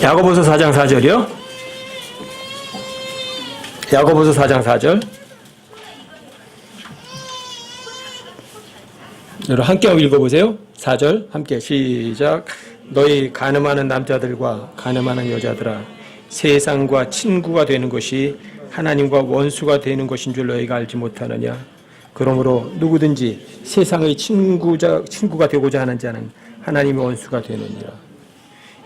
야고보서 4장 4절이요. 야고보서 4장 4절. 여러분 함께 읽어보세요. 4절 함께 시작. 너희 간음하는 남자들과 간음하는 여자들아, 세상과 친구가 되는 것이 하나님과 원수가 되는 것인 줄 너희가 알지 못하느냐. 그러므로 누구든지 세상의 친구가 되고자 하는 자는 하나님의 원수가 되느니라.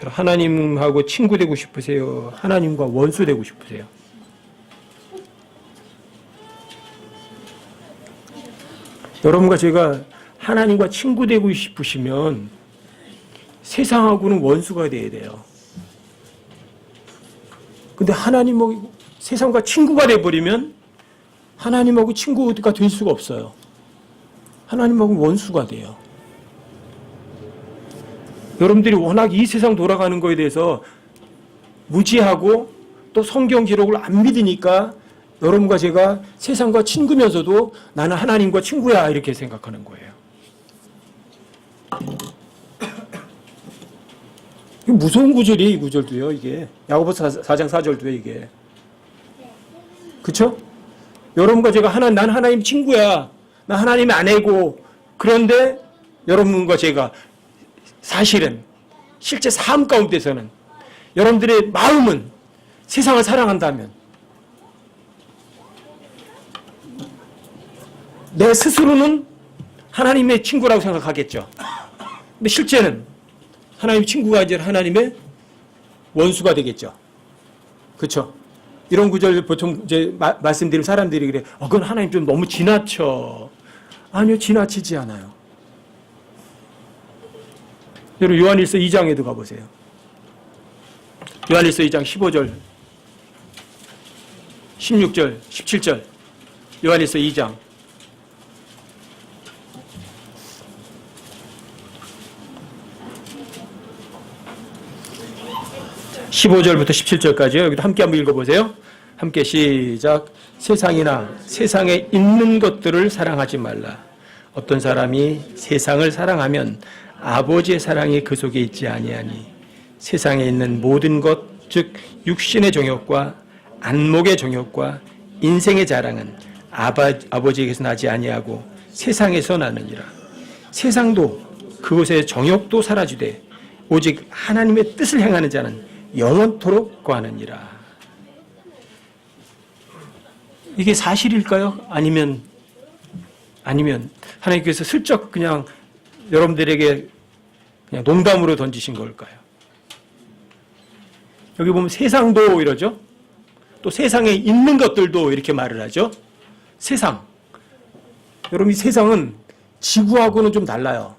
하나님하고 친구 되고 싶으세요? 하나님과 원수 되고 싶으세요? 여러분과 제가 하나님과 친구 되고 싶으시면 세상하고는 원수가 돼야 돼요. 근데 하나님하고 세상과 친구가 돼버리면 하나님하고 친구가 될 수가 없어요. 하나님하고 원수가 돼요. 여러분들이 워낙 이 세상 돌아가는 거에 대해서 무지하고 또 성경 기록을 안 믿으니까 여러분과 제가 세상과 친구면서도 나는 하나님과 친구야 이렇게 생각하는 거예요. 이거 무서운 구절이에요. 이 구절도요. 이게 야고보서 4장 4절도요. 이게 그렇죠? 여러분과 제가 난 하나님 친구야. 나 하나님의 아내고. 그런데 여러분과 제가 사실은 실제 삶 가운데서는 여러분들의 마음은 세상을 사랑한다면 내 스스로는 하나님의 친구라고 생각하겠죠. 근데 실제는 하나님의 친구가 아니라 하나님의 원수가 되겠죠. 그렇죠? 이런 구절 보통 이제 말씀드리면 사람들이 그래. 그건 하나님 좀 너무 지나쳐. 아니요, 지나치지 않아요. 여러분 요한일서 2장에도 가보세요. 요한일서 2장 15절, 16절, 17절. 요한일서 2장. (15절부터) (17절까지요) 여기도 함께 한번 읽어보세요. 함께 시작. 세상이나 세상에 있는 것들을 사랑하지 말라. 어떤 사람이 세상을 사랑하면 아버지의 사랑이 그 속에 있지 아니하니 세상에 있는 모든 것, 즉 육신의 정욕과 안목의 정욕과 인생의 자랑은 아버지에게서 나지 아니하고 세상에서 나느니라. 세상도 그것의 정욕도 사라지되 오직 하나님의 뜻을 행하는 자는 영원토록 거하느니라. 이게 사실일까요? 아니면 하나님께서 슬쩍 그냥 여러분들에게 그냥 농담으로 던지신 걸까요? 여기 보면 세상도 이러죠. 또 세상에 있는 것들도 이렇게 말을 하죠. 세상. 여러분 이 세상은 지구하고는 좀 달라요.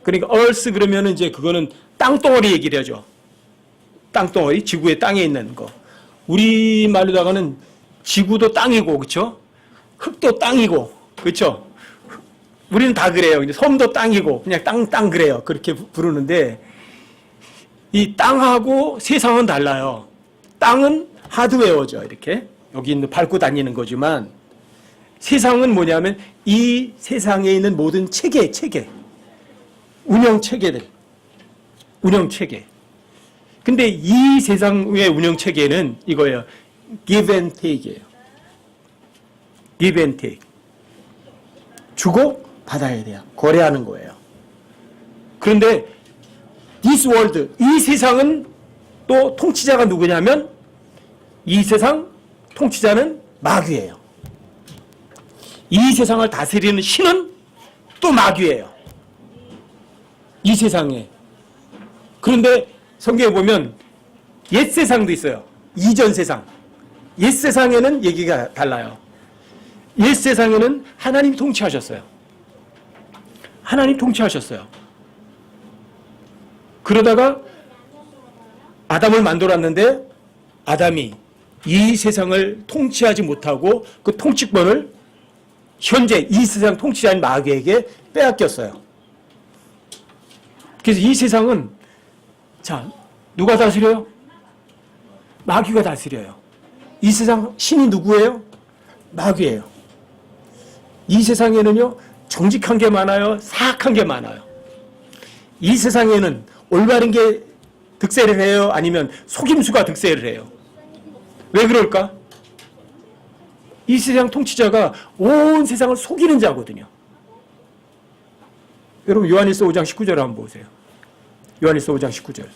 그러니까 earth 그러면은 이제 그거는 땅덩어리 얘기를 하죠. 땅덩어리, 지구의 땅에 있는 거. 우리말로다가는 지구도 땅이고, 그렇죠? 흙도 땅이고, 그렇죠? 우리는 다 그래요. 근데 섬도 땅이고, 그냥 땅 그래요. 그렇게 부르는데 이 땅하고 세상은 달라요. 땅은 하드웨어죠. 이렇게 여기 있는 밟고 다니는 거지만 세상은 뭐냐면 이 세상에 있는 모든 체계, 운영 체계들, 운영 체계. 근데 이 세상의 운영 체계는 이거예요. give and take예요. give and take. 주고 받아야 돼요. 거래하는 거예요. 그런데 this world, 이 세상은 또 통치자가 누구냐면 이 세상 통치자는 마귀예요. 이 세상을 다스리는 신은 또 마귀예요. 이 세상에. 그런데 성경에 보면 옛 세상도 있어요. 이전 세상. 옛 세상에는 얘기가 달라요. 옛 세상에는 하나님이 통치하셨어요. 하나님 통치하셨어요. 그러다가 아담을 만들었는데 아담이 이 세상을 통치하지 못하고 그 통치권을 현재 이 세상 통치자인 마귀에게 빼앗겼어요. 그래서 이 세상은 자, 누가 다스려요? 마귀가 다스려요. 이 세상 신이 누구예요? 마귀예요. 이 세상에는요, 정직한 게 많아요. 사악한 게 많아요. 이 세상에는 올바른 게 득세를 해요? 아니면 속임수가 득세를 해요? 왜 그럴까? 이 세상 통치자가 온 세상을 속이는 자거든요. 여러분 요한일서 5장 19절 한번 보세요. 요한일서 5장 19절.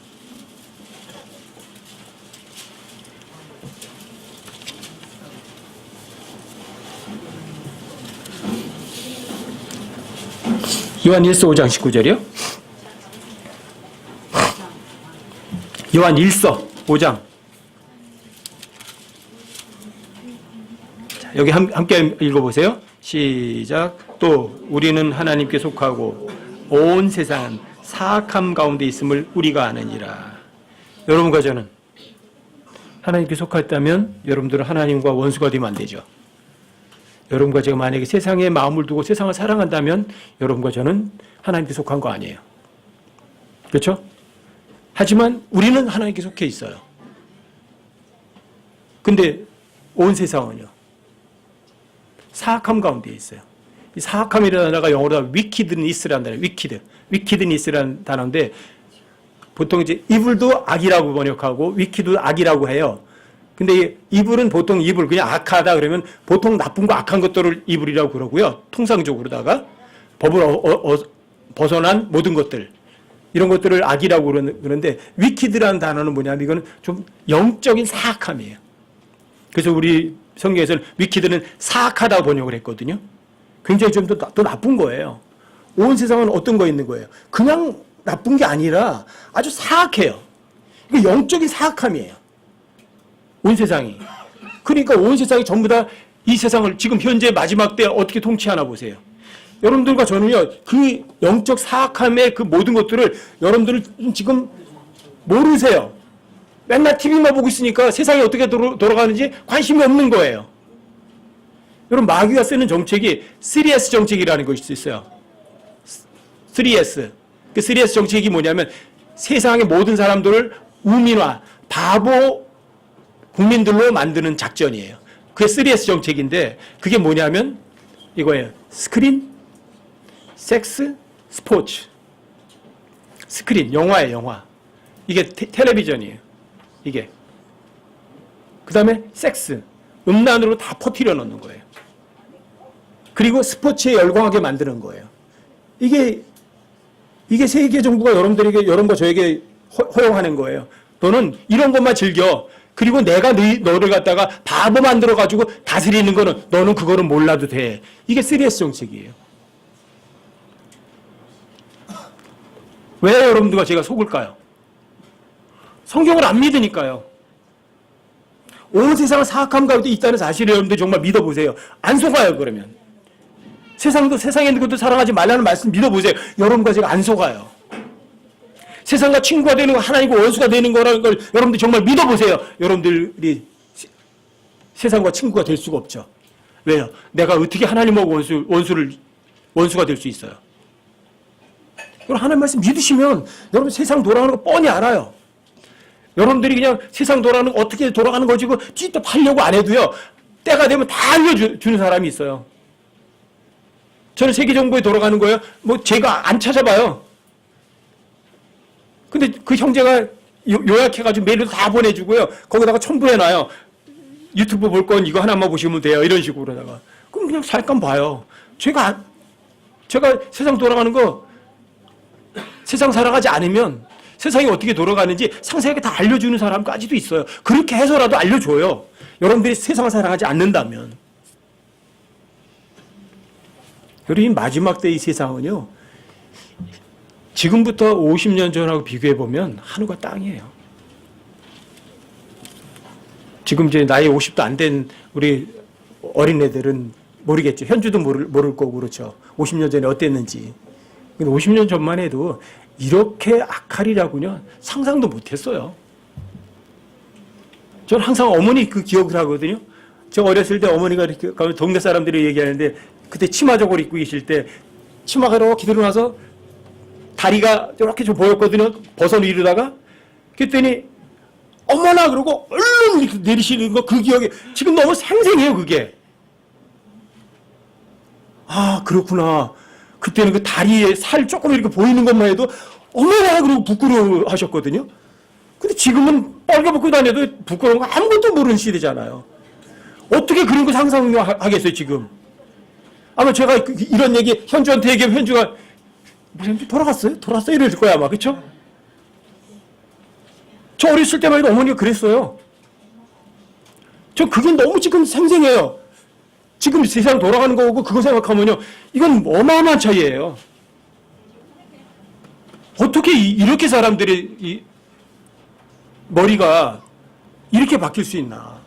요한일서 5장 19절이요? 요한일서 5장. 자, 여기 함께 읽어보세요. 시작. 또 우리는 하나님께 속하고 온 세상은 사악함 가운데 있음을 우리가 아느니라. 여러분과 저는 하나님께 속했다면 여러분들은 하나님과 원수가 되면 안 되죠. 여러분과 제가 만약에 세상에 마음을 두고 세상을 사랑한다면 여러분과 저는 하나님께 속한 거 아니에요. 그렇죠? 하지만 우리는 하나님께 속해 있어요. 근데 온 세상은요. 사악함 가운데 있어요. 이 사악함이라는 단어가 영어로 wickedness라는 단어예요. wickedness라는 단어인데 보통 이제 evil도 악이라고 번역하고 wicked도 악이라고 해요. 근데 이불은 보통 이불 그냥 악하다 그러면 보통 나쁜 거 악한 것들을 이불이라고 그러고요. 통상적으로다가 법을 벗어난 모든 것들 이런 것들을 악이라고 그러는데 wicked라는 단어는 뭐냐면 이거는 좀 영적인 사악함이에요. 그래서 우리 성경에서는 wicked는 사악하다고 번역을 했거든요. 굉장히 좀 더 나쁜 거예요. 온 세상은 어떤 거 있는 거예요? 그냥 나쁜 게 아니라 아주 사악해요. 이게 영적인 사악함이에요. 온 세상이. 그러니까 온 세상이 전부 다 이 세상을 지금 현재 마지막 때 어떻게 통치하나 보세요. 여러분들과 저는요, 그 영적 사악함의 그 모든 것들을 여러분들은 지금 모르세요. 맨날 TV만 보고 있으니까 세상이 어떻게 돌아가는지 관심이 없는 거예요. 여러분, 마귀가 쓰는 정책이 3S 정책이라는 것이 있어요. 3S. 그 3S 정책이 뭐냐면 세상의 모든 사람들을 우민화, 바보 국민들로 만드는 작전이에요. 그게 3S 정책인데 그게 뭐냐면 이거예요. 스크린, 섹스, 스포츠. 스크린, 영화예요, 영화. 이게 텔레비전이에요. 이게. 그 다음에 섹스, 음란으로 다 퍼뜨려 놓는 거예요. 그리고 스포츠에 열광하게 만드는 거예요. 이게 세계 정부가 여러분들에게, 여러분과 저에게 허용하는 거예요. 너는 이런 것만 즐겨. 그리고 내가 너를 갖다가 바보 만들어가지고 다스리는 거는 너는 그거를 몰라도 돼. 이게 3S 정책이에요. 왜 여러분들과 제가 속을까요? 성경을 안 믿으니까요. 온 세상은 사악함 가운데 있다는 사실을 여러분들 정말 믿어보세요. 안 속아요, 그러면. 세상에 있는 것도 사랑하지 말라는 말씀 믿어보세요. 여러분과 제가 안 속아요. 세상과 친구가 되는 거, 하나님과 원수가 되는 거라는 걸 여러분들 정말 믿어보세요. 여러분들이 세상과 친구가 될 수가 없죠. 왜요? 내가 어떻게 하나님하고 원수가 될 수 있어요? 여러분, 하나님 말씀 믿으시면 여러분 세상 돌아가는 거 뻔히 알아요. 여러분들이 그냥 세상 돌아가는 거 어떻게 돌아가는 거지 그 뒤집어 팔려고 안 해도요. 때가 되면 다 알려주는 사람이 있어요. 저는 세계 정부에 돌아가는 거예요. 뭐 제가 안 찾아봐요. 근데 그 형제가 요약해가지고 메일로 다 보내주고요. 거기다가 첨부해놔요. 유튜브 볼 건 이거 하나만 보시면 돼요. 이런 식으로다가. 그럼 그냥 잠깐 봐요. 제가 세상 돌아가는 거 세상 살아가지 않으면 세상이 어떻게 돌아가는지 상세하게 다 알려주는 사람까지도 있어요. 그렇게 해서라도 알려줘요. 여러분들이 세상을 살아가지 않는다면. 여러분, 마지막 때 이 세상은요. 지금부터 50년 전하고 비교해보면 하늘과 땅이에요. 지금 이제 나이 50도 안 된 우리 어린애들은 모르겠죠. 현주도 모를 거고 그렇죠. 50년 전에 어땠는지. 근데 50년 전만 해도 이렇게 악하리라고는 상상도 못했어요. 저는 항상 어머니 그 기억을 하거든요. 저 어렸을 때 어머니가 이렇게 동네 사람들이 얘기하는데 그때 치마 저고를 입고 계실 때 치마가 이렇게 들어나서 다리가 이렇게 좀 보였거든요. 벗어내려다가 그랬더니 어머나 그러고 얼른 이렇게 내리시는 거 그 기억이 지금 너무 생생해요. 그게. 아 그렇구나. 그때는 그 다리에 살 조금 이렇게 보이는 것만 해도 어머나 그러고 부끄러워 하셨거든요. 근데 지금은 빨개벗고 다녀도 부끄러운 거 아무것도 모르는 시대잖아요. 어떻게 그런 거 상상하겠어요, 지금? 아마 제가 이런 얘기 현주한테 얘기하면 현주가 무슨 돌아갔어요? 돌아왔어요? 이럴 거야, 아마. 그쵸? 저 어렸을 때만 해도 어머니가 그랬어요. 저 그게 너무 지금 생생해요. 지금 세상 돌아가는 거고 그거 생각하면요. 이건 어마어마한 차이예요. 어떻게 이렇게 사람들이 머리가 이렇게 바뀔 수 있나.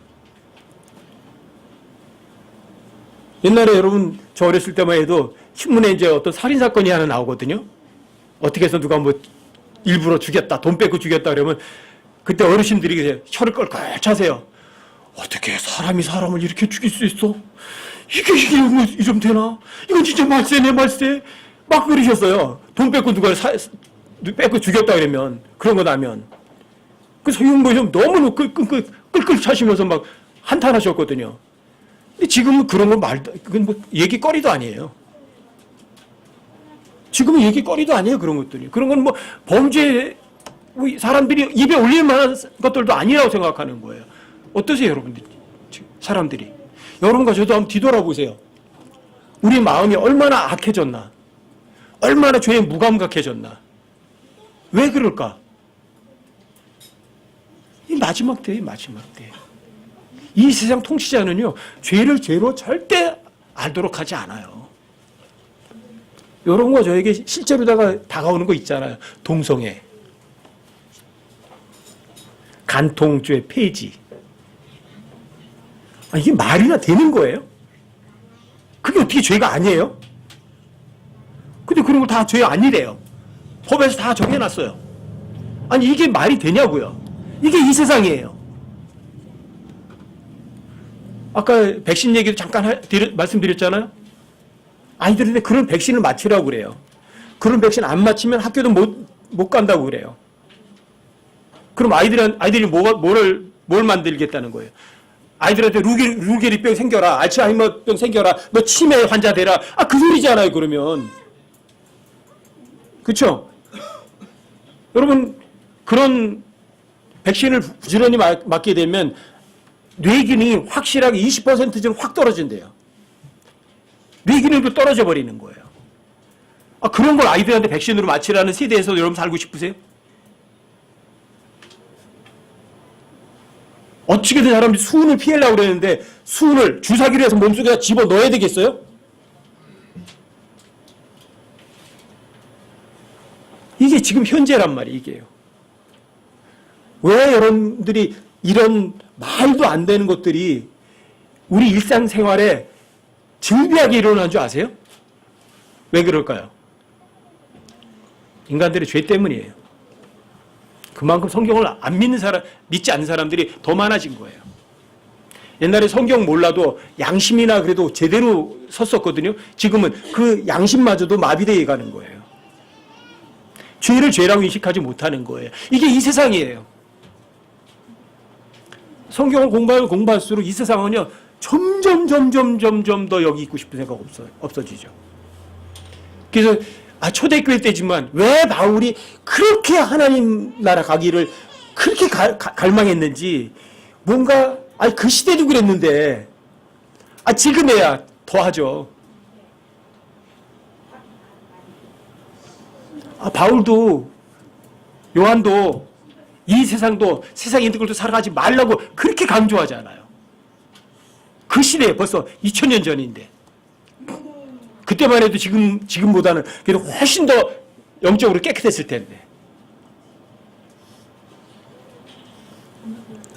옛날에 여러분 저 어렸을 때만 해도 신문에 이제 어떤 살인사건이 하나 나오거든요. 어떻게 해서 누가 뭐 일부러 죽였다, 돈 뺏고 죽였다 그러면 그때 어르신들이 혀를 껄껄 차세요. 어떻게 사람이 사람을 이렇게 죽일 수 있어? 이게 이러면 되나? 이건 진짜 말세네, 말세. 막 그러셨어요. 돈 뺏고 누가 뺏고 죽였다 그러면, 그런 거 나면. 그 소용보 좀 너무 끌끌 차시면서 막 한탄하셨거든요. 근데 지금은 그런 건 그건 뭐 얘기거리도 아니에요. 지금은 얘기거리도 아니에요, 그런 것들이. 그런 건 뭐 범죄, 사람들이 입에 올릴 만한 것들도 아니라고 생각하는 거예요. 어떠세요, 여러분들? 사람들이. 여러분과 저도 한번 뒤돌아보세요. 우리 마음이 얼마나 악해졌나? 얼마나 죄에 무감각해졌나? 왜 그럴까? 이 마지막 때예요, 마지막 때. 이 세상 통치자는요, 죄를 죄로 절대 알도록 하지 않아요. 이런 거 저에게 실제로 다가오는 거 있잖아요. 동성애. 간통죄 폐지. 이게 말이나 되는 거예요? 그게 어떻게 죄가 아니에요? 근데 그런 걸 다 죄 아니래요. 법에서 다 정해놨어요. 아니 이게 말이 되냐고요. 이게 이 세상이에요. 아까 백신 얘기도 잠깐 말씀드렸잖아요. 아이들한테 그런 백신을 맞추라고 그래요. 그런 백신 안 맞히면 학교도 못 간다고 그래요. 그럼 아이들이 뭘 만들겠다는 거예요? 아이들한테 루게리병 생겨라, 알츠하이머병 생겨라, 너 치매 환자 되라. 그 소리잖아요, 그러면. 그쵸? 여러분, 그런 백신을 부지런히 맞게 되면 뇌기능이 확실하게 20%는 확 떨어진대요. 뇌기능도 떨어져 버리는 거예요. 그런 걸 아이들한테 백신으로 맞히라는 세대에서 여러분 살고 싶으세요? 어떻게든 사람들이 수은을 피하려고 그러는데 수은을 주사기를 해서 몸속에다 집어넣어야 되겠어요? 이게 지금 현재란 말이에요. 이게요. 왜 여러분들이 이런 말도 안 되는 것들이 우리 일상생활에 즐비하게 일어나는 줄 아세요? 왜 그럴까요? 인간들의 죄 때문이에요. 그만큼 성경을 안 믿는 믿지 않는 사람들이 더 많아진 거예요. 옛날에 성경 몰라도 양심이나 그래도 제대로 섰었거든요. 지금은 그 양심마저도 마비되어 가는 거예요. 죄를 죄라고 인식하지 못하는 거예요. 이게 이 세상이에요. 성경을 공부할수록 이 세상은요, 점점 더 여기 있고 싶은 생각 없어지죠. 그래서 초대교회 때지만 왜 바울이 그렇게 하나님 나라 가기를 그렇게 갈망했는지 뭔가 그 시대도 그랬는데 지금에야 더하죠. 바울도 요한도 이 세상도 세상 있는 걸도 살아가지 말라고 그렇게 강조하잖아요. 그 시대에 벌써 2000년 전인데 그때만 해도 지금보다는 그래도 훨씬 더 영적으로 깨끗했을 텐데.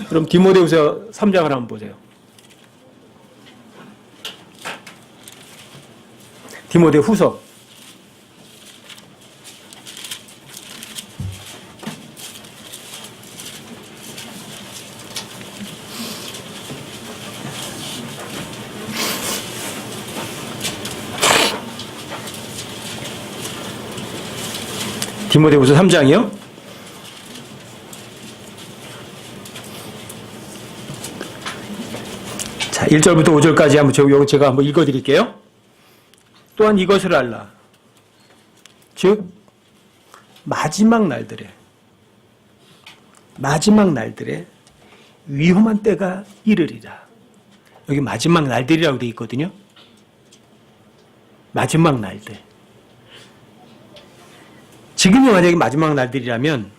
그럼 디모데후서 3장을 한번 보세요. 디모데후서 3장이요? 자, 1절부터 5절까지 제가 한번 읽어드릴게요. 또한 이것을 알라. 즉, 마지막 날들에 마지막 날들에 위험한 때가 이르리라. 여기 마지막 날들이라고 되어 있거든요. 마지막 날들. 지금이 만약에 마지막 날들이라면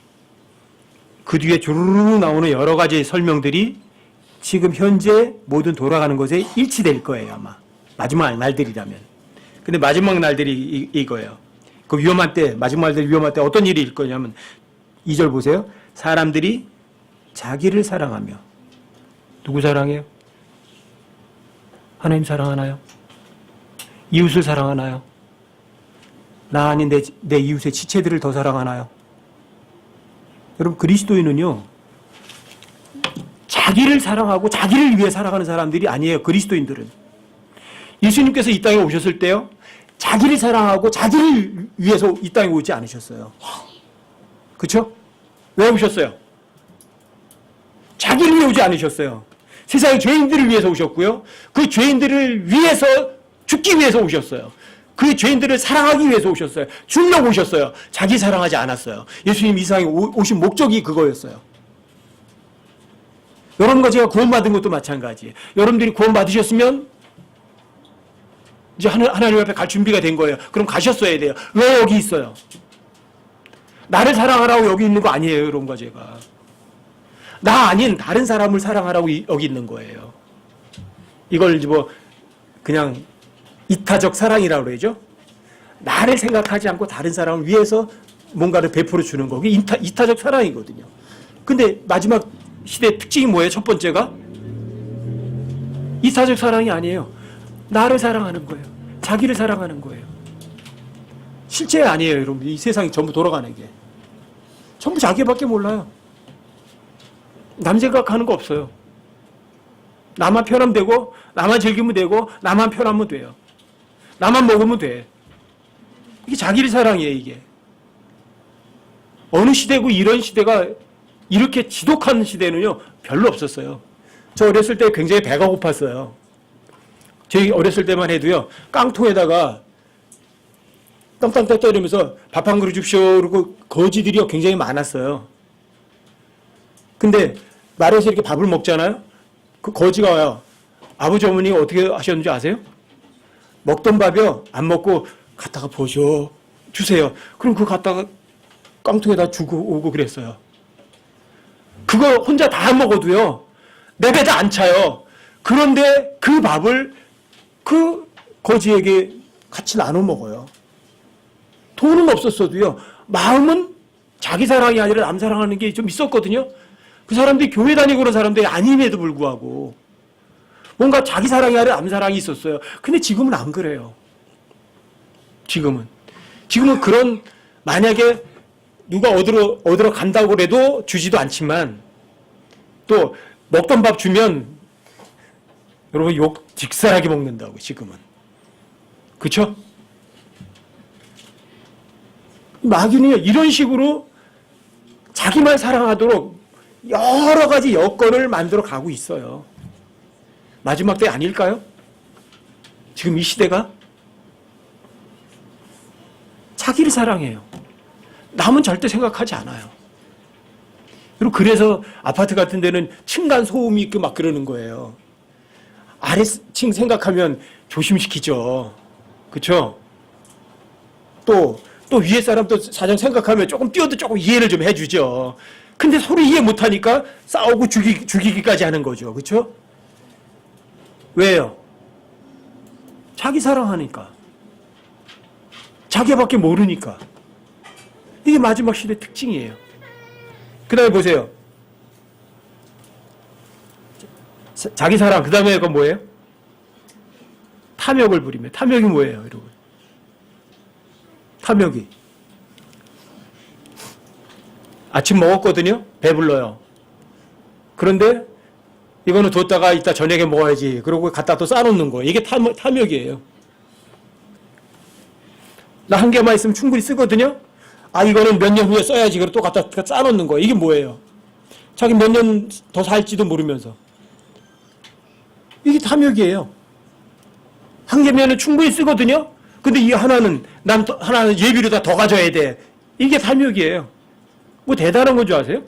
그 뒤에 주르르 나오는 여러 가지 설명들이 지금 현재 모든 돌아가는 것에 일치될 거예요, 아마. 마지막 날들이라면. 근데 마지막 날들이 이거예요. 그 위험한 때, 마지막 날들 위험한 때 어떤 일이 일 거냐면 2절 보세요. 사람들이 자기를 사랑하며. 누구 사랑해요? 하나님 사랑하나요? 이웃을 사랑하나요? 나 아닌 내 이웃의 지체들을 더 사랑하나요? 여러분, 그리스도인은요, 자기를 사랑하고 자기를 위해 살아가는 사람들이 아니에요. 그리스도인들은. 예수님께서 이 땅에 오셨을 때요, 자기를 사랑하고 자기를 위해서 이 땅에 오지 않으셨어요. 그렇죠? 왜 오셨어요? 자기를 위해 오지 않으셨어요. 세상의 죄인들을 위해서 오셨고요. 그 죄인들을 위해서 죽기 위해서 오셨어요. 그 죄인들을 사랑하기 위해서 오셨어요. 주려고 오셨어요. 자기 사랑하지 않았어요. 예수님 이 세상에 오신 목적이 그거였어요. 여러분과 제가 구원받은 것도 마찬가지예요. 여러분들이 구원받으셨으면 이제 하나님 앞에 갈 준비가 된 거예요. 그럼 가셨어야 돼요. 왜 여기 있어요? 나를 사랑하라고 여기 있는 거 아니에요, 여러분과 제가. 나 아닌 다른 사람을 사랑하라고 여기 있는 거예요. 이걸 뭐 그냥 이타적 사랑이라고 그러죠. 나를 생각하지 않고 다른 사람을 위해서 뭔가를 베풀어 주는 거. 그게 이타적 사랑이거든요. 근데 마지막 시대의 특징이 뭐예요? 첫 번째가 이타적 사랑이 아니에요. 나를 사랑하는 거예요. 자기를 사랑하는 거예요. 실제 아니에요, 여러분. 이 세상이 전부 돌아가는 게. 전부 자기밖에 몰라요. 남 생각하는 거 없어요. 나만 편하면 되고, 나만 즐기면 되고, 나만 편하면 돼요. 나만 먹으면 돼. 이게 자기를 사랑이에요, 이게. 어느 시대고 이런 시대가 이렇게 지독한 시대는요, 별로 없었어요. 저 어렸을 때 굉장히 배가 고팠어요. 저희 어렸을 때만 해도요, 깡통에다가 땅땅땅 떠이러면서 밥 한 그릇 줍시오. 그러고 거지들이 굉장히 많았어요. 근데 말에서 이렇게 밥을 먹잖아요? 그 거지가 와요. 아버지 어머니가 어떻게 하셨는지 아세요? 먹던 밥이요, 안 먹고 갖다가 보셔. 주세요. 그럼 그거 갖다가 깡통에다 주고 오고 그랬어요. 그거 혼자 다 먹어도요, 내 배도 안 차요. 그런데 그 밥을 그 거지에게 같이 나눠 먹어요. 돈은 없었어도요, 마음은 자기 사랑이 아니라 남 사랑하는 게 좀 있었거든요. 그 사람들이 교회 다니고 그런 사람들이 아님에도 불구하고 뭔가 자기 사랑이 아니라 남 사랑이 있었어요. 근데 지금은 안 그래요. 지금은 그런, 만약에 누가 얻으러 간다고 해도 주지도 않지만, 또 먹던 밥 주면 여러분 욕 직살하게 먹는다고, 지금은. 그렇죠? 마귀는요, 이런 식으로 자기만 사랑하도록 여러 가지 여건을 만들어 가고 있어요. 마지막 때 아닐까요? 지금 이 시대가 자기를 사랑해요. 남은 절대 생각하지 않아요. 그리고 그래서 아파트 같은 데는 층간 소음이 있고 막 그러는 거예요. 아래층 생각하면 조심시키죠. 그렇죠? 또 위에 사람 또 사정 생각하면 조금 뛰어도 조금 이해를 좀 해주죠. 근데 서로 이해 못하니까 싸우고 죽이기까지 하는 거죠. 그렇죠? 왜요? 자기 사랑하니까. 자기밖에 모르니까. 이게 마지막 시대 특징이에요. 그 다음에 보세요. 자기 사랑, 그 다음에 그건 뭐예요? 탐욕을 부리며. 탐욕이 뭐예요, 여러분? 탐욕이. 아침 먹었거든요? 배불러요. 그런데 이거는 뒀다가 이따 저녁에 먹어야지. 그러고 갖다 또 싸놓는 거. 이게 탐욕이에요. 나 한 개만 있으면 충분히 쓰거든요? 아, 이거는 몇 년 후에 써야지. 그리고 또 갖다 싸놓는 거. 이게 뭐예요? 자기 몇 년 더 살지도 모르면서. 이게 탐욕이에요. 한 개면은 충분히 쓰거든요? 근데 이 하나는, 예비로 다 더 가져야 돼. 이게 탐욕이에요. 뭐 대단한 건 줄 아세요?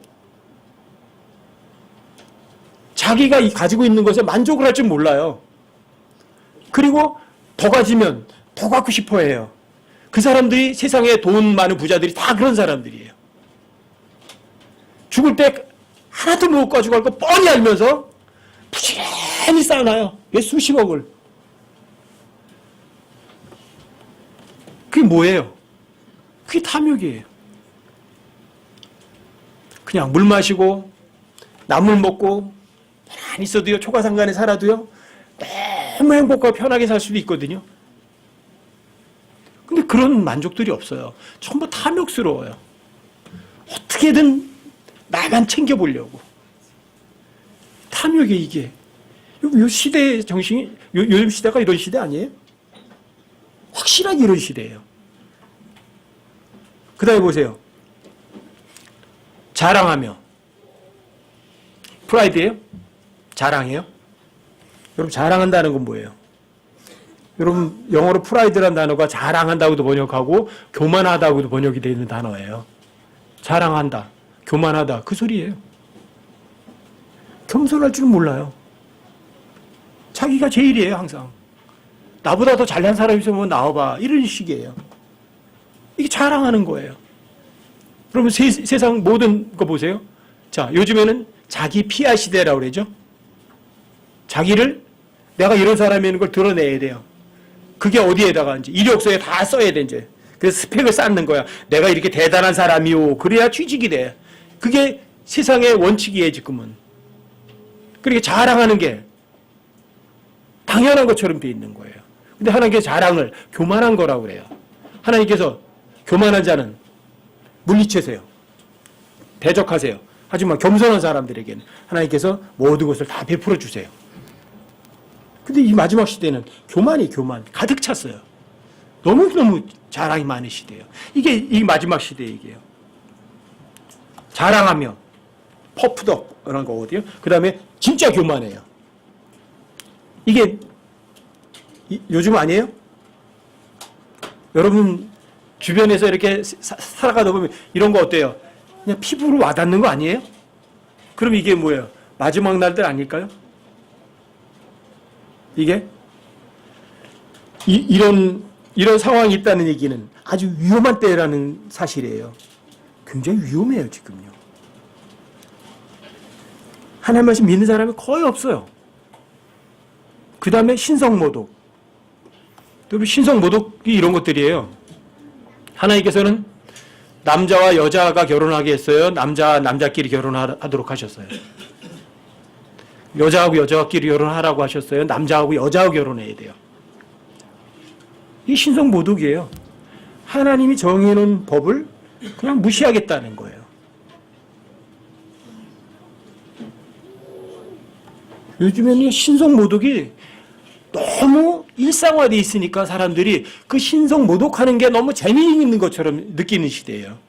자기가 가지고 있는 것에 만족을 할 줄 몰라요. 그리고 더 가지면 더 갖고 싶어 해요. 그 사람들이 세상에 돈 많은 부자들이 다 그런 사람들이에요. 죽을 때 하나도 못 가지고 갈 거 뻔히 알면서 부지런히 쌓아놔요. 왜 수십억을. 그게 뭐예요? 그게 탐욕이에요. 그냥 물 마시고 나물 먹고 가만히 있어도요, 초가상간에 살아도요, 너무 행복하고 편하게 살 수도 있거든요. 근데 그런 만족들이 없어요. 전부 탐욕스러워요. 어떻게든 나만 챙겨보려고. 탐욕이 이게. 요 시대의 정신이, 요즘 시대가 이런 시대 아니에요? 확실하게 이런 시대예요. 그 다음에 보세요. 자랑하며. 프라이드예요? 자랑해요? 여러분, 자랑한다는 건 뭐예요? 여러분, 영어로 프라이드라는 단어가 자랑한다고도 번역하고 교만하다고도 번역이 되어 있는 단어예요. 자랑한다, 교만하다, 그 소리예요. 겸손할 줄은 몰라요. 자기가 제일이에요, 항상. 나보다 더 잘난 사람이 있으면 나와봐, 이런 식이에요. 이게 자랑하는 거예요. 그러면 세상 모든 거 보세요. 자, 요즘에는 자기 PR 시대라고 그러죠. 자기를 내가 이런 사람이라는 걸 드러내야 돼요. 그게 어디에다가 이제 이력서에 다 써야 돼 이제. 그래서 스펙을 쌓는 거야. 내가 이렇게 대단한 사람이오. 그래야 취직이 돼. 그게 세상의 원칙이에요, 지금은. 그렇게 자랑하는 게 당연한 것처럼 돼 있는 거예요. 근데 하나님께서 자랑을 교만한 거라고 그래요. 하나님께서 교만한 자는 물리치세요. 대적하세요. 하지만 겸손한 사람들에게는 하나님께서 모든 것을 다 베풀어 주세요. 근데 이 마지막 시대는 교만이 교만 가득 찼어요. 너무너무 자랑이 많은 시대예요. 이게 이 마지막 시대 얘기예요. 자랑하며 퍼프덕 이런 거거든요. 그 다음에 진짜 교만해요. 이게 요즘 아니에요? 여러분 주변에서 이렇게 살아가다 보면 이런 거 어때요? 그냥 피부로 와닿는 거 아니에요? 그럼 이게 뭐예요? 마지막 날들 아닐까요? 이게 이런 상황이 있다는 얘기는 아주 위험한 때라는 사실이에요. 굉장히 위험해요, 지금요. 하나님 말씀 믿는 사람이 거의 없어요. 그 다음에 신성모독. 또 신성모독이 이런 것들이에요. 하나님께서는 남자와 여자가 결혼하게 했어요. 남자끼리 결혼하도록 하셨어요. 여자하고 여자끼리 결혼하라고 하셨어요. 남자하고 여자하고 결혼해야 돼요. 이 신성모독이에요. 하나님이 정해놓은 법을 그냥 무시하겠다는 거예요. 요즘에는 신성모독이 너무 일상화되어 있으니까 사람들이 그 신성모독하는 게 너무 재미있는 것처럼 느끼는 시대예요.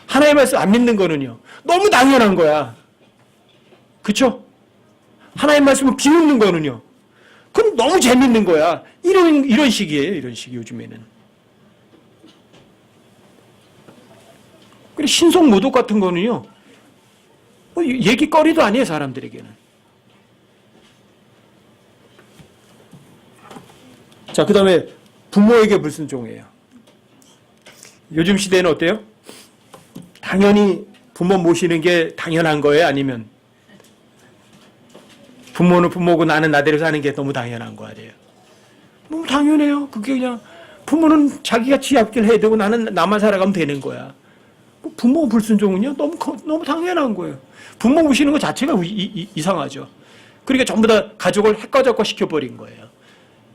하나님의 말씀 안 믿는 거는요, 너무 당연한 거야. 그쵸? 하나님 말씀을 비웃는 거는요, 그건 너무 재밌는 거야. 이런 식이에요, 이런 식이 요즘에는. 그리고 신성모독 같은 거는요, 뭐 얘기거리도 아니에요, 사람들에게는. 자, 그 다음에 부모에게 불순종해요. 요즘 시대는 어때요? 당연히 부모 모시는 게 당연한 거예요? 아니면 부모는 부모고 나는 나대로 사는 게 너무 당연한 거 아니에요? 너무 당연해요. 그게 그냥 부모는 자기가 취업길 해야 되고 나는 나만 살아가면 되는 거야. 부모 불순종은요, 너무 당연한 거예요. 부모 모시는 것 자체가 이상하죠. 그러니까 전부 다 가족을 핵가족화 시켜버린 거예요.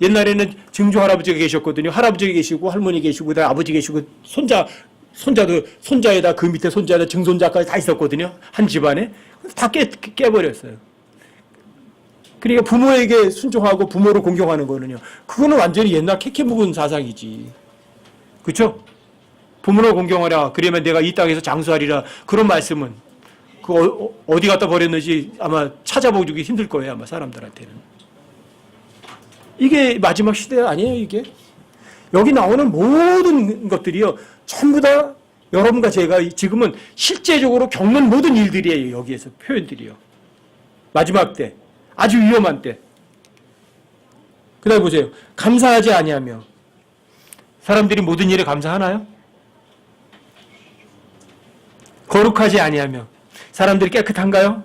옛날에는 증조 할아버지가 계셨거든요. 할아버지가 계시고 할머니 계시고 아버지 계시고 손자에다 그 밑에 손자에다 증손자까지 다 있었거든요. 한 집안에. 다 깨버렸어요. 그러니까 부모에게 순종하고 부모를 공경하는 거는요, 그거는 완전히 옛날 캐캐 묵은 사상이지. 그렇죠? 부모를 공경하라. 그러면 내가 이 땅에서 장수하리라. 그런 말씀은 어디 갖다 버렸는지 아마 찾아보기 힘들 거예요. 아마 사람들한테는. 이게 마지막 시대 아니에요, 이게? 여기 나오는 모든 것들이요, 전부 다 여러분과 제가 지금은 실제적으로 겪는 모든 일들이에요, 여기에서 표현들이요. 마지막 때, 아주 위험한 때. 그다음에 보세요. 감사하지 아니하며. 사람들이 모든 일에 감사하나요? 거룩하지 아니하며. 사람들이 깨끗한가요?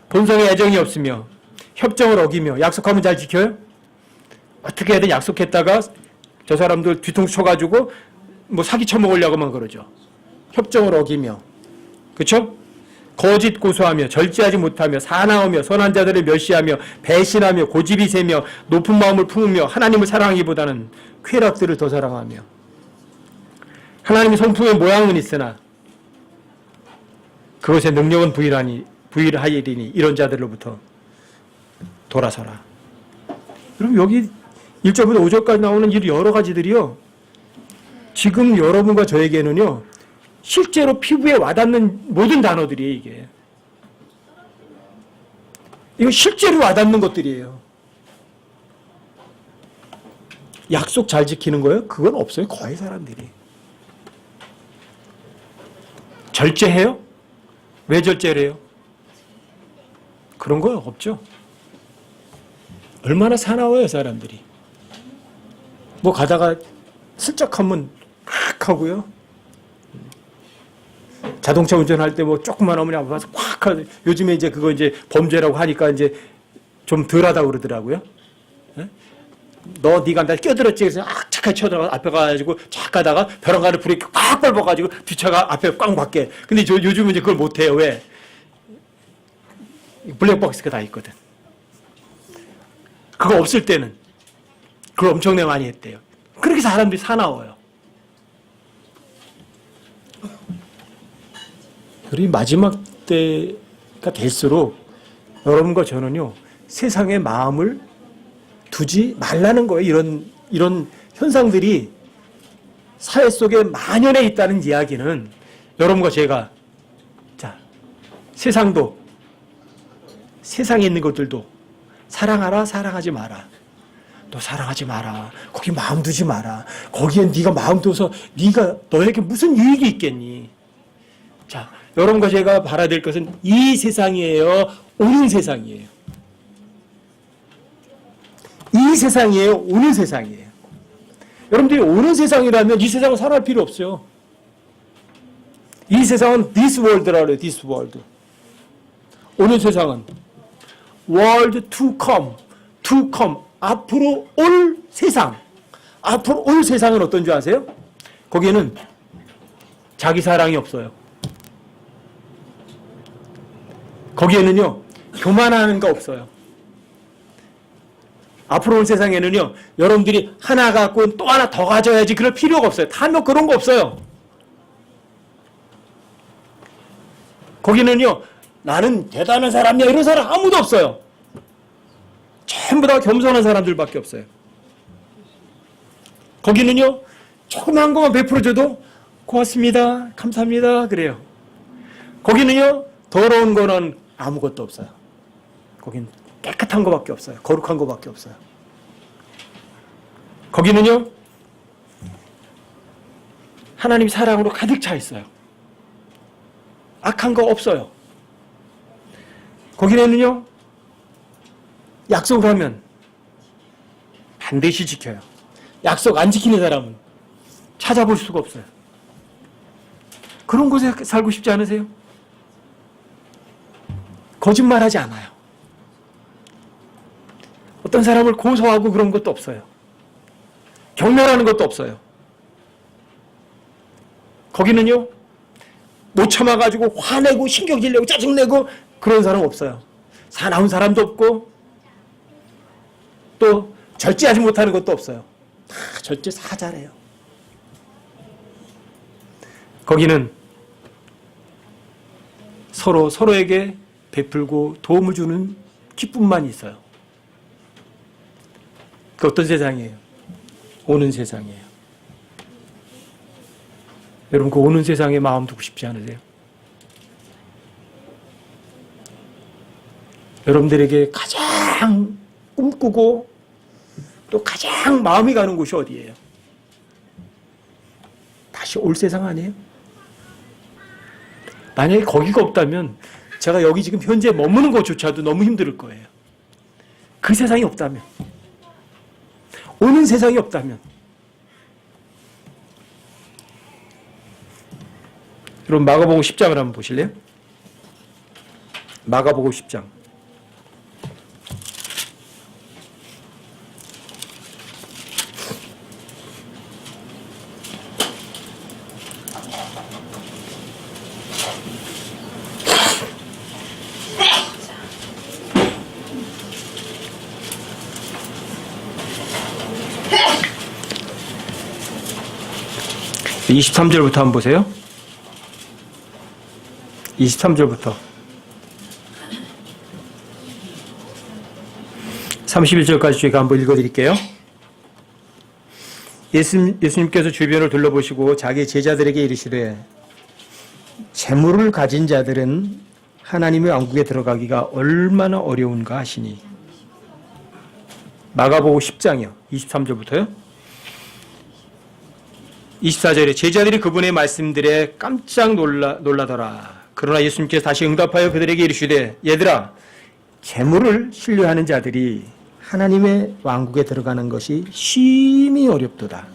본성에 애정이 없으며 협정을 어기며. 약속하면 잘 지켜요? 어떻게든 약속했다가 저 사람들 뒤통수 쳐가지고 뭐 사기 쳐먹으려고만 그러죠. 협정을 어기며. 그렇죠? 거짓 고소하며 절제하지 못하며 사나우며 선한 자들을 멸시하며 배신하며 고집이 세며 높은 마음을 품으며 하나님을 사랑하기보다는 쾌락들을 더 사랑하며. 하나님의 성품의 모양은 있으나 그것의 능력은 부일하리니 이런 자들로부터 돌아서라. 그럼 여기 1절부터 5절까지 나오는 이 여러 가지들이요, 지금 여러분과 저에게는요 실제로 피부에 와닿는 모든 단어들이에요. 이거 실제로 와닿는 것들이에요. 약속 잘 지키는 거예요? 그건 없어요. 거의 사람들이. 절제해요? 왜 절제를 해요? 그런 거 없죠. 얼마나 사나워요 사람들이. 뭐 가다가 슬쩍 하면 팍 하고요. 자동차 운전할 때 뭐 조그만 어머니 앞에 와서 팍 하고. 요즘에 이제 그거 이제 범죄라고 하니까 이제 좀 덜하다고 그러더라고요. 네가 날 껴들었지. 그래서 착하게 쳐들어가 앞에 가가지고 쫙 가다가 벼랑가를 브레이크 꽉 밟아가지고 뒷차가 앞에 꽝 박게. 근데 요즘은 이제 그걸 못해요. 왜? 블랙박스가 다 있거든. 그거 없을 때는 그걸 엄청나게 많이 했대요. 그렇게 사람들이 사나워요. 우리 마지막 때가 될수록 여러분과 저는요 세상에 마음을 두지 말라는 거예요. 이런 현상들이 사회 속에 만연해 있다는 이야기는 여러분과 제가 세상도 세상에 있는 것들도 사랑하라, 사랑하지 마라. 너 사랑하지 마라. 거기 마음 두지 마라. 거기에 네가 마음 둬서 너에게 무슨 유익이 있겠니? 자, 여러분과 제가 바라야 될 것은 이 세상이에요, 오는 세상이에요. 이 세상이에요, 오는 세상이에요. 여러분들이 오는 세상이라면 이 세상은 살아갈 필요 없어요. 이 세상은 this world라고 해요. this world. 오는 세상은 world to come. 앞으로 올 세상. 앞으로 올 세상은 어떤 줄 아세요? 거기에는 자기 사랑이 없어요. 거기에는요, 교만하는 거 없어요. 앞으로 올 세상에는요, 여러분들이 하나 갖고 또 하나 더 가져야지 그럴 필요가 없어요. 다 그런 거 없어요. 거기는요, 나는 대단한 사람이야 이런 사람 아무도 없어요. 전부 다 겸손한 사람들밖에 없어요. 거기는요, 조그만 것만 베풀어줘도 고맙습니다, 감사합니다 그래요. 거기는요, 더러운 거는 아무것도 없어요. 거긴 깨끗한 것밖에 없어요. 거룩한 것밖에 없어요. 거기는요, 하나님 사랑으로 가득 차 있어요. 악한 거 없어요. 거기는요, 약속을 하면 반드시 지켜요. 약속 안 지키는 사람은 찾아볼 수가 없어요. 그런 곳에 살고 싶지 않으세요? 거짓말하지 않아요. 어떤 사람을 고소하고 그런 것도 없어요. 경멸하는 것도 없어요. 거기는요, 못 참아가지고 화내고 신경질 내고 짜증내고 그런 사람 없어요. 사나운 사람도 없고 또 절제하지 못하는 것도 없어요. 다 절제 다 잘해요. 거기는 서로에게 베풀고 도움을 주는 기쁨만 있어요. 그 어떤 세상이에요? 오는 세상이에요. 여러분, 그 오는 세상에 마음 두고 싶지 않으세요? 여러분들에게 가장 꿈꾸고 또 가장 마음이 가는 곳이 어디예요? 다시 올 세상 아니에요? 만약에 거기가 없다면 제가 여기 지금 현재 머무는 것조차도 너무 힘들 거예요. 그 세상이 없다면, 오는 세상이 없다면. 여러분 마가복음 10장을 한번 보실래요? 마가복음 10장. 네, 23절부터 한번 보세요. 23절부터 31절까지 제가 한번 읽어드릴게요. 예수님께서 주변을 둘러보시고 자기 제자들에게 이르시되 재물을 가진 자들은 하나님의 왕국에 들어가기가 얼마나 어려운가 하시니. 마가복음 10장이요. 23절부터요. 24절에 제자들이 그분의 말씀들에 깜짝 놀라더라. 그러나 예수님께서 다시 응답하여 그들에게 이르시되 얘들아, 재물을 신뢰하는 자들이 하나님의 왕국에 들어가는 것이 심히 어렵도다.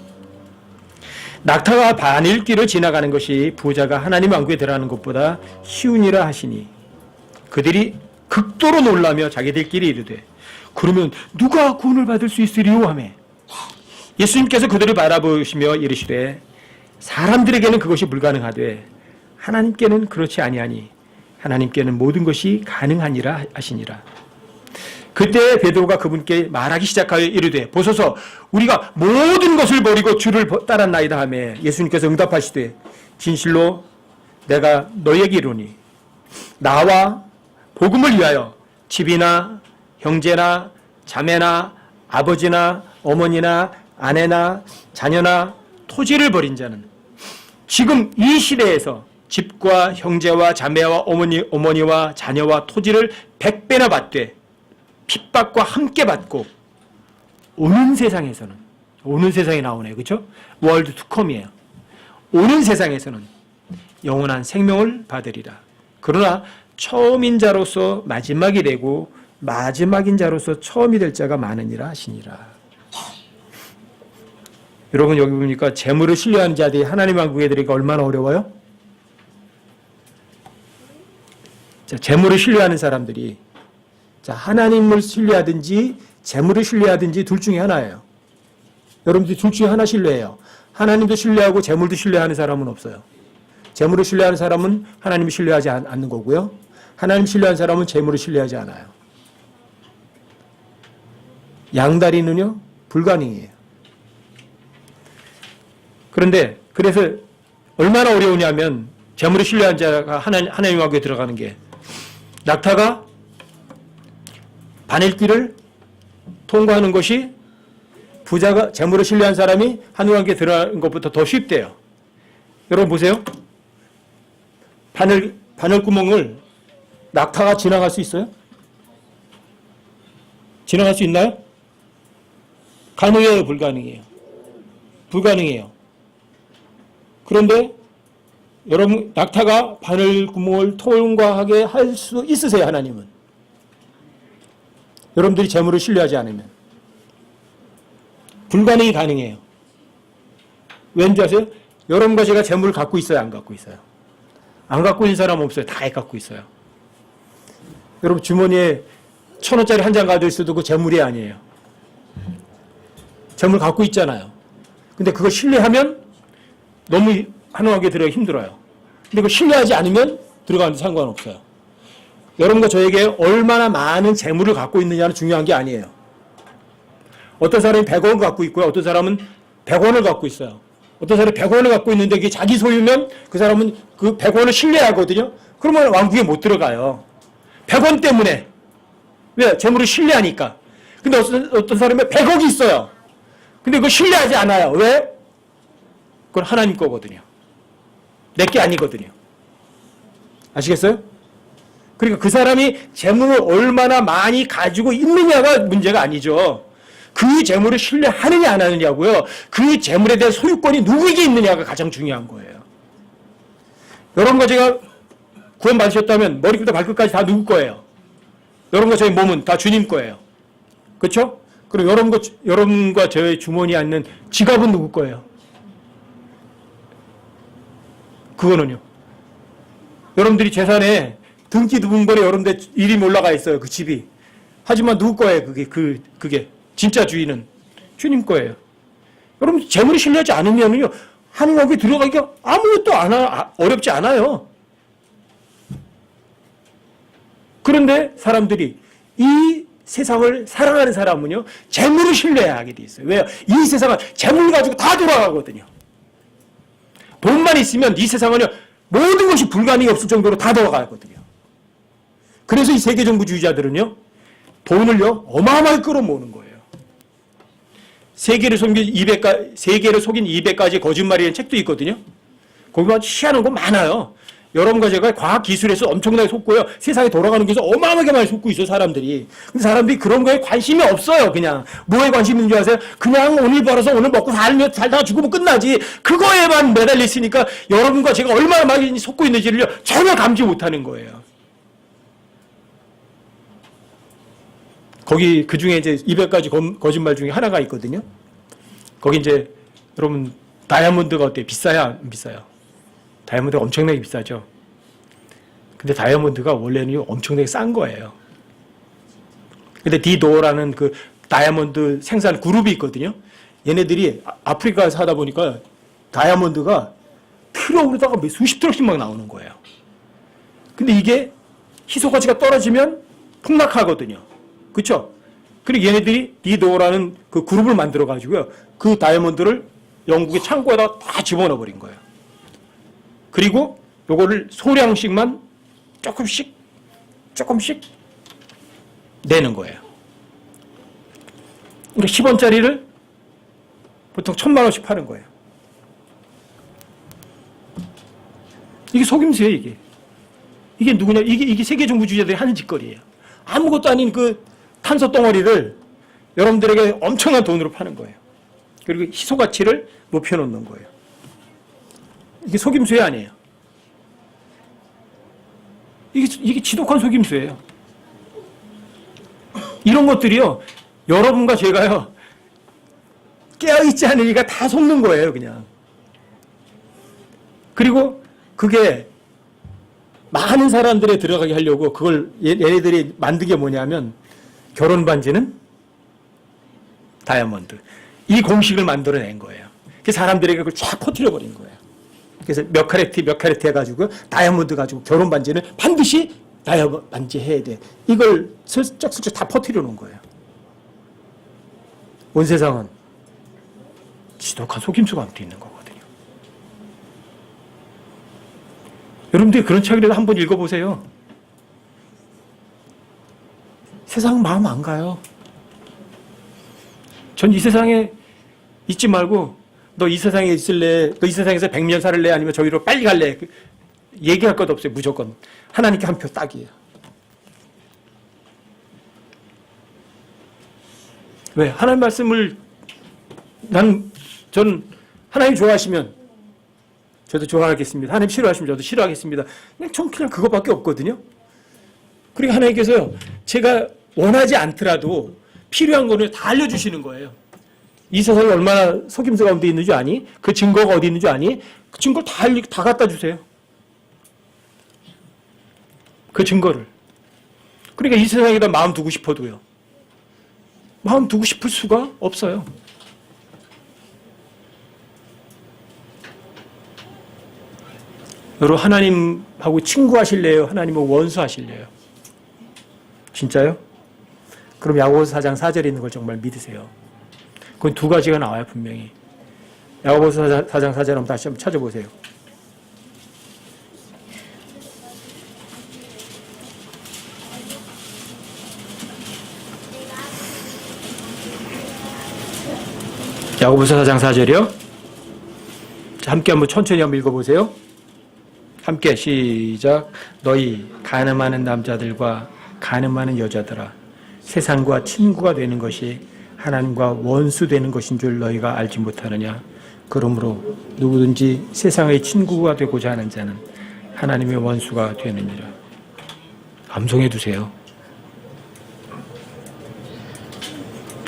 낙타가 바늘길을 지나가는 것이 부자가 하나님 왕국에 들어가는 것보다 쉬우니라 하시니. 그들이 극도로 놀라며 자기들끼리 이르되 그러면 누가 구원을 받을 수 있으리요 하며 예수님께서 그들을 바라보시며 이르시되 사람들에게는 그것이 불가능하되 하나님께는 그렇지 아니하니 하나님께는 모든 것이 가능하니라 하시니라. 그때 베드로가 그분께 말하기 시작하여 이르되 보소서 우리가 모든 것을 버리고 주를 따랐나이다 하며 예수님께서 응답하시되 진실로 내가 너에게 이르노니 나와 복음을 위하여 집이나 형제나 자매나 아버지나 어머니나 아내나 자녀나 토지를 버린 자는 지금 이 시대에서 집과 형제와 자매와 어머니와 자녀와 토지를 100배나 받되 핍박과 함께 받고 오는 세상에서는, 오는 세상에 나오네요. 그렇죠? 월드 투컴이에요. 오는 세상에서는 영원한 생명을 받으리라. 그러나 처음인 자로서 마지막이 되고 마지막인 자로서 처음이 될 자가 많으니라 하시니라. 여러분 여기 보니까 재물을 신뢰하는 자들이 하나님 왕국에 들어가기가 얼마나 어려워요? 자, 재물을 신뢰하는 사람들이 자, 하나님을 신뢰하든지 재물을 신뢰하든지 둘 중에 하나예요. 여러분들이 둘 중에 하나 신뢰해요. 하나님도 신뢰하고 재물도 신뢰하는 사람은 없어요. 재물을 신뢰하는 사람은 하나님을 신뢰하지 않는 거고요. 하나님 신뢰하는 사람은 재물을 신뢰하지 않아요. 양다리는요 불가능해요. 그런데 그래서 얼마나 어려우냐면 재물을 신뢰한 자가 하나님 왕국에 들어가는 게 낙타가 바늘길을 통과하는 것이 부자가 재물을 신뢰한 사람이 하나님 왕국에 들어가는 것보다 더 쉽대요. 여러분 보세요. 바늘구멍을 낙타가 지나갈 수 있어요? 지나갈 수 있나요? 가능해요? 불가능해요? 불가능해요. 그런데 여러분 낙타가 바늘구멍을 통과하게 할 수 있으세요? 하나님은? 여러분들이 재물을 신뢰하지 않으면 불가능이 가능해요. 왠지 아세요? 여러분과 제가 재물을 갖고 있어요? 안 갖고 있어요? 안 갖고 있는 사람 없어요. 다 갖고 있어요. 여러분 주머니에 1,000원짜리 한 장 가져 있어도 그 재물이 아니에요. 재물 갖고 있잖아요. 근데 그거 신뢰하면 너무 하나님께 들어가기 힘들어요. 근데 그거 신뢰하지 않으면 들어가는데 상관없어요. 여러분과 저에게 얼마나 많은 재물을 갖고 있느냐는 중요한 게 아니에요. 어떤 사람이 100원 갖고 있고요. 어떤 사람은 100원을 갖고 있어요. 어떤 사람이 100원을 갖고 있는데 이게 자기 소유면 그 사람은 그 100원을 신뢰하거든요. 그러면 왕국에 못 들어가요. 100원 때문에. 왜? 재물을 신뢰하니까. 근데 어떤 사람이 100억이 있어요. 근데 그거 신뢰하지 않아요. 왜? 그건 하나님 거거든요. 내 게 아니거든요. 아시겠어요? 그러니까 그 사람이 재물을 얼마나 많이 가지고 있느냐가 문제가 아니죠. 그 재물을 신뢰하느냐 안 하느냐고요. 그 재물에 대한 소유권이 누구에게 있느냐가 가장 중요한 거예요. 여러분과 제가 구원 받으셨다면 머리부터 발끝까지 다 누구 거예요? 여러분과 저의 몸은 다 주님 거예요. 그렇죠? 그리고 여러분과 저의 주머니에 앉는 지갑은 누구 거예요? 그거는요. 여러분들이 재산에 등기 두분번에 여러분들 이름이 올라가 있어요. 그 집이. 하지만 누구 거예요? 그게 진짜 주인은 주님 거예요. 여러분 재물이 신뢰하지 않으면요 하나님 앞에 들어가기가 아무것도 어렵지 않아요. 그런데 사람들이 이 세상을 사랑하는 사람은요 재물을 신뢰해야 하게 돼 있어요. 왜요? 이 세상은 재물 가지고 다 돌아가거든요. 돈만 있으면 이 세상은요 모든 것이 불가능이 없을 정도로 다 돌아가거든요. 그래서 이 세계정부주의자들은요 돈을요 어마어마하게 끌어모으는 거예요. 세계를 속인 200가지 거짓말이라는 책도 있거든요. 거기만 희한한 거 많아요. 여러분과 제가 과학기술에서 엄청나게 속고요. 세상에 돌아가는 게서 어마어마하게 많이 속고 있어요, 사람들이. 근데 사람들이 그런 거에 관심이 없어요, 그냥. 뭐에 관심이 있는 줄 아세요? 그냥 오늘 벌어서 오늘 먹고 살다가 죽으면 끝나지. 그거에만 매달려 있으니까 여러분과 제가 얼마나 많이 속고 있는지를 전혀 감지 못하는 거예요. 거기 그 중에 이제 200가지 거짓말 중에 하나가 있거든요. 거기 이제 여러분 다이아몬드가 어때요? 비싸요? 안 비싸요? 다이아몬드가 엄청나게 비싸죠. 근데 다이아몬드가 원래는 엄청나게 싼 거예요. 근데 디도어라는 그 다이아몬드 생산 그룹이 있거든요. 얘네들이 아프리카에서 하다 보니까 다이아몬드가 트럭으로다가 수십 트럭씩 막 나오는 거예요. 근데 이게 희소 가치가 떨어지면 폭락하거든요. 그렇죠? 그리고 얘네들이 디도어라는 그 그룹을 만들어 가지고요. 그 다이아몬드를 영국의 창고에다 다 집어넣어 버린 거예요. 그리고 요거를 소량씩만 조금씩 내는 거예요. 그러니까 10원짜리를 보통 1,000만 원씩 파는 거예요. 이게 속임수예요, 이게. 이게 누구냐? 이게 세계정부주의자들이 하는 짓거리예요. 아무것도 아닌 그 탄소 덩어리를 여러분들에게 엄청난 돈으로 파는 거예요. 그리고 희소 가치를 높여놓는 거예요. 이게 속임수예 아니에요. 이게 지독한 속임수예요. 이런 것들이요, 여러분과 제가요, 깨어있지 않으니까 다 속는 거예요, 그냥. 그리고 그게 많은 사람들에 들어가게 하려고 그걸 얘네들이 만든 게 뭐냐면 결혼 반지는 다이아몬드. 이 공식을 만들어낸 거예요. 그래서 사람들에게 그걸 쫙 퍼뜨려버린 거예요. 그래서 몇 카레트 해가지고 다이아몬드 가지고 결혼 반지는 반드시 다이아몬드 반지 해야 돼. 이걸 슬쩍 다 퍼뜨려 놓은 거예요. 온 세상은 지독한 속임수가 아무튼 있는 거거든요. 여러분들이 그런 책이라도 한번 읽어보세요. 세상 마음 안 가요. 전 이 세상에 있지 말고 너 이 세상에 있을래? 너 이 세상에서 100년 살래? 아니면 저기로 빨리 갈래? 얘기할 것 없어요. 무조건. 하나님께 한 표 딱이에요. 왜? 하나님 말씀을 전 하나님 좋아하시면 저도 좋아하겠습니다. 하나님 싫어하시면 저도 싫어하겠습니다. 그냥 그것밖에 없거든요. 그리고 하나님께서요, 제가 원하지 않더라도 필요한 거는 다 알려주시는 거예요. 이 세상에 얼마나 속임수 가운데 있는 줄 아니? 그 증거가 어디 있는 줄 아니? 그 증거를 다 갖다 주세요. 그 증거를. 그러니까 이 세상에다 마음 두고 싶어도요, 마음 두고 싶을 수가 없어요. 여러분, 하나님하고 친구하실래요? 하나님하고 원수하실래요? 진짜요? 그럼 야고보서 4장 4절에 있는 걸 정말 믿으세요. 그건 두 가지가 나와요, 분명히. 야고보서 4장 4절 한번 다시 한번 찾아보세요. 야고보서 4장 4절이요? 자, 함께 한번 천천히 한번 읽어보세요. 함께 시작. 너희 간음하는 남자들과 간음하는 여자들아, 세상과 친구가 되는 것이 하나님과 원수 되는 것인 줄 너희가 알지 못하느냐. 그러므로 누구든지 세상의 친구가 되고자 하는 자는 하나님의 원수가 되느니라. 암송해 두세요.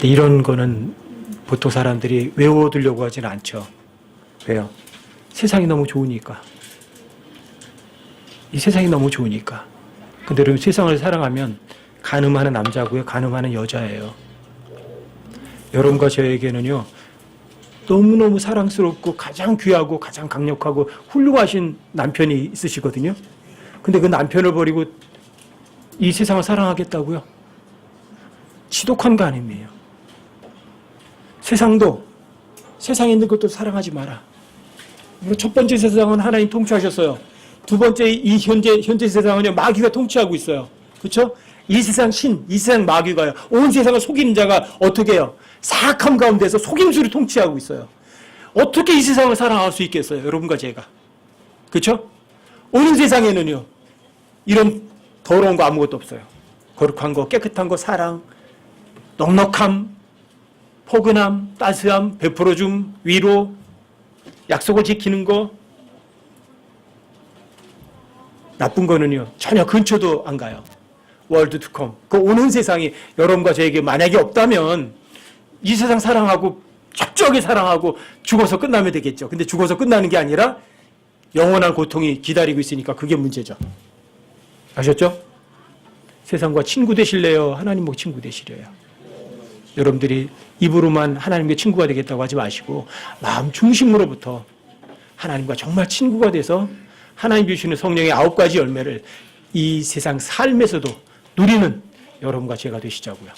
이런 거는 보통 사람들이 외워두려고 하지는 않죠. 왜요? 세상이 너무 좋으니까. 이 세상이 너무 좋으니까. 근데 여러분, 세상을 사랑하면 간음하는 남자고요, 간음하는 여자예요. 여러분과 저에게는요, 너무너무 사랑스럽고 가장 귀하고 가장 강력하고 훌륭하신 남편이 있으시거든요. 근데 그 남편을 버리고 이 세상을 사랑하겠다고요? 지독한 간음이에요. 세상에 있는 것도 사랑하지 마라. 첫 번째 세상은 하나님 통치하셨어요. 두 번째 이 현재 세상은요, 마귀가 통치하고 있어요. 그렇죠? 이 세상 이 세상 마귀가요. 온 세상을 속이는 자가 어떻게 해요? 사악함 가운데서 속임수를 통치하고 있어요. 어떻게 이 세상을 사랑할 수 있겠어요? 여러분과 제가. 그렇죠? 오는 세상에는요, 이런 더러운 거 아무것도 없어요. 거룩한 거, 깨끗한 거, 사랑, 넉넉함, 포근함, 따스함, 베풀어줌, 위로, 약속을 지키는 거. 나쁜 거는요, 전혀 근처도 안 가요. 월드 투컴. 그 오는 세상이 여러분과 저에게 만약에 없다면 이 세상 사랑하고 철저하게 사랑하고 죽어서 끝나면 되겠죠. 근데 죽어서 끝나는 게 아니라 영원한 고통이 기다리고 있으니까 그게 문제죠. 아셨죠? 세상과 친구 되실래요? 하나님과 친구 되시래요. 여러분들이 입으로만 하나님과 친구가 되겠다고 하지 마시고 마음 중심으로부터 하나님과 정말 친구가 돼서 하나님 주시는 성령의 9가지 열매를 이 세상 삶에서도 누리는 여러분과 제가 되시자고요.